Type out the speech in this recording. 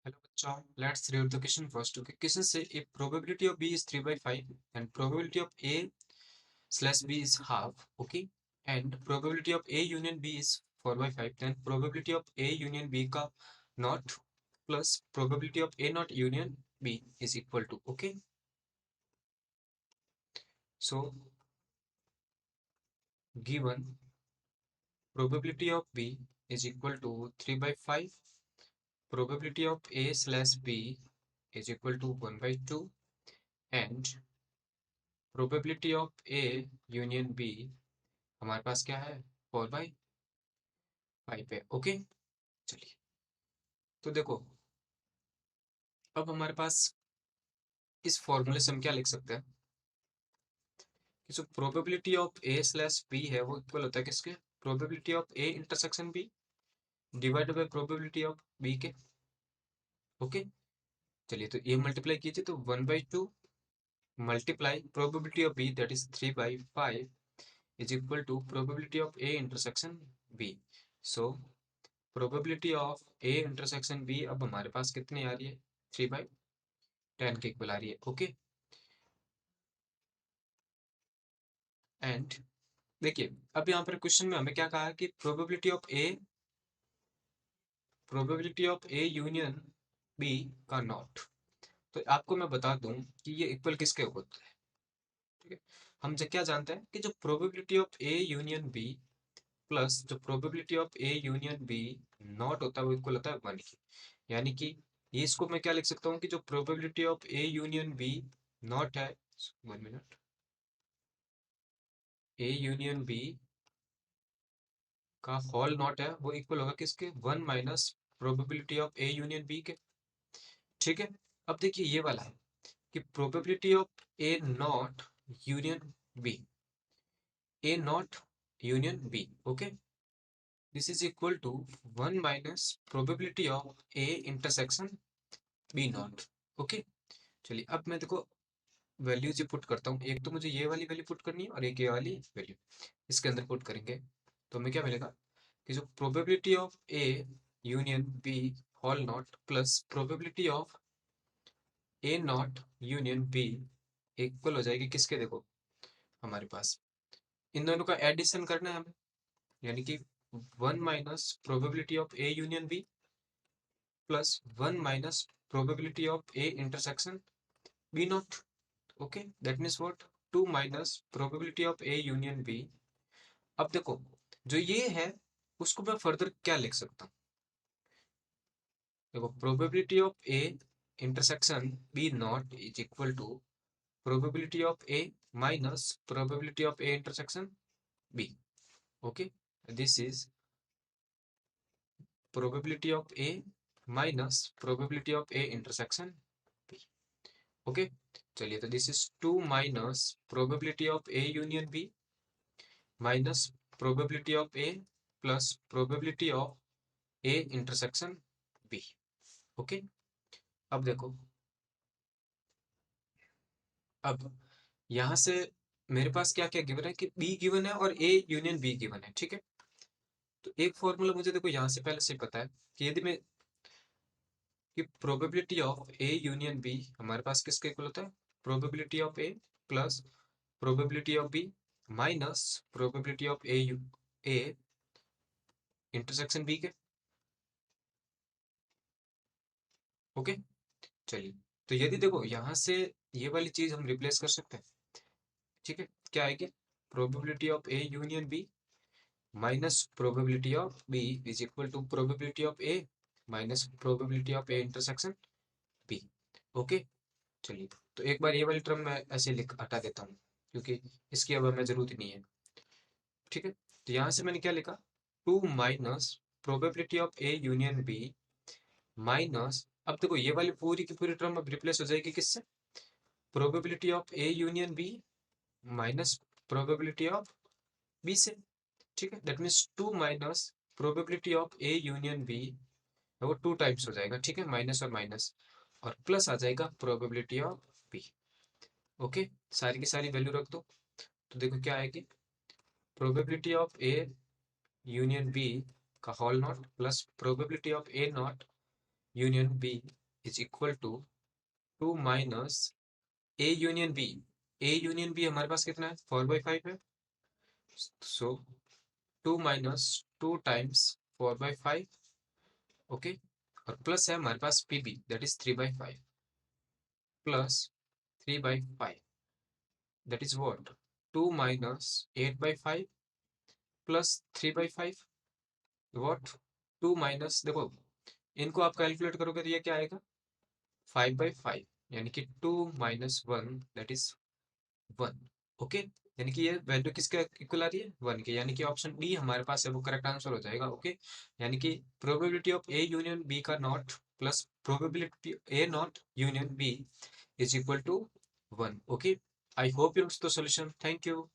Hello, bachcha. Let's read the question first. Okay, question say if probability of B is 3 by 5 and probability of A slash B is half, okay, and probability of A union B is 4 by 5, then probability of A union B का not plus probability of A not union B is equal to, okay. So given probability of B is equal to 3 by 5, probability of A slash B is equal to 1 by 2, and probability of A union B हमारे पास क्या है 4/5 है। Okay, चलिए तो देखो, अब हमारे पास इस फॉर्मूले से हम क्या लिख सकते हैं कि जो probability of A slash B है वो इक्वल होता है किसके, probability of A intersection B divided by probability of B के। ओके, चलिए तो ये मल्टीप्लाई कीजिए तो 1/2 multiply probability of B that is 3/5 is equal to probability of A intersection B. So probability of A intersection B अब हमारे पास कितनी आ रही है, 3/10 के इक्वल आ रही है। ओके, एंड देखिए अब यहाँ पर क्वेश्चन में हमें क्या कहा है कि probability of A union B का नॉट। तो आपको मैं बता दूं कि ये इक्वल किसके होता है। ठीक है, हम क्या जानते हैं कि जो probability of A union B plus जो probability of A union B not होता है वो इक्वल होता है 1 की। यानी कि ये इसको मैं क्या लिख सकता हूँ कि जो probability of A union B not है, 1 मिनट, ए यूनियन बी का होल नॉट है वो इक्वल होगा किसके, 1 minus probability of A union B के। ठीक है, अब देखिए ये वाला है कि probability of A not union B, A not union B, okay, this is equal to 1 minus probability of A intersection B not. Okay, चलिए अब मैं देखो वैल्यूज ही पुट करता हूँ। एक तो मुझे ये वाली वैल्यू पुट करनी है और एक ये वाली वैल्यू इसके अंदर पुट करेंगे तो हमें क्या मिलेगा कि जो probability of A union B whole not plus probability of A not union B equal हो जाएगी किसके, देखो हमारे पास इन दोनों का एडिशन करना है हमें, यानी कि 1 minus probability of A union B plus 1 minus probability of A intersection B not. Okay, that means what, 2 minus probability of A union B. अब देखो जो ये है उसको मैं फर्दर क्या लिख सकता हूँ, देखो probability of A intersection B not is equal to probability of A minus probability of A intersection B. Okay, this is probability of A minus probability of A intersection B. Okay, चलिए तो this is 2 minus probability of A union B minus probability of A plus probability of A intersection B. Okay, अब देखो, अब यहां से मेरे पास क्या क्या गिवन है कि बी गिवन है और ए यूनियन बी गिवन है। ठीक है, तो एक फॉर्मूला मुझे देखो यहां से पहले से पता है कि यदि मैं कि probability of A union B हमारे पास किसके इक्वल होता है, probability of A plus probability of B minus probability of A intersection B के। ओके, चलिए तो यदि देखो यहाँ से ये वाली चीज हम रिप्लेस कर सकते हैं। ठीक है, क्या आएगी, probability of A union B minus probability of B is equal to probability of A minus probability of A intersection B. Okay, चलिए तो एक बार ये वाली टर्म मैं ऐसे लिख हटा देता हूँ क्योंकि इसकी अब हमें जरूरत ही नहीं है। ठीक है, तो यहाँ से मैंने क्या लिखा, 2 minus probability of A union B minus, अब देखो ये वाली पूरी की पूरी टर्म अब रिप्लेस हो जाएगी किससे, probability of A union B minus probability of B से। ठीक है, that means 2 minus probability of A union B, वो 2 टाइम्स हो जाएगा। ठीक है, माइनस और माइनस और प्लस आ जाएगा प्रोबेबिलिटी ऑफ बी। ओके, सारी की सारी वैल्यू रख दो तो देखो क्या आएगी, probability of A union B का whole not plus probability of A not union B is equal to 2 minus A union B. A union B हमारे पास कितना है, 4/5 है। So 2 minus 2 times 4/5, okay. और प्लस है हमारे पास P B, that is 3/5 plus 3/5, that is what, 2 minus 8/5 plus 3/5, what, 2 minus, देखो इनको आप कैलकुलेट करोगे तो ये क्या आएगा, 5/5, यानी कि 2 माइनस 1 दैट इज 1, ओके। यानी कि ये वैल्यू किसके इक्वल आ रही है, 1 के, यानी कि ऑप्शन डी हमारे पास है वो करेक्ट आंसर हो जाएगा, ओके। यानी कि probability of A union B का not plus probability A not union B is equal to 1, okay. I hope you the solution, thank you.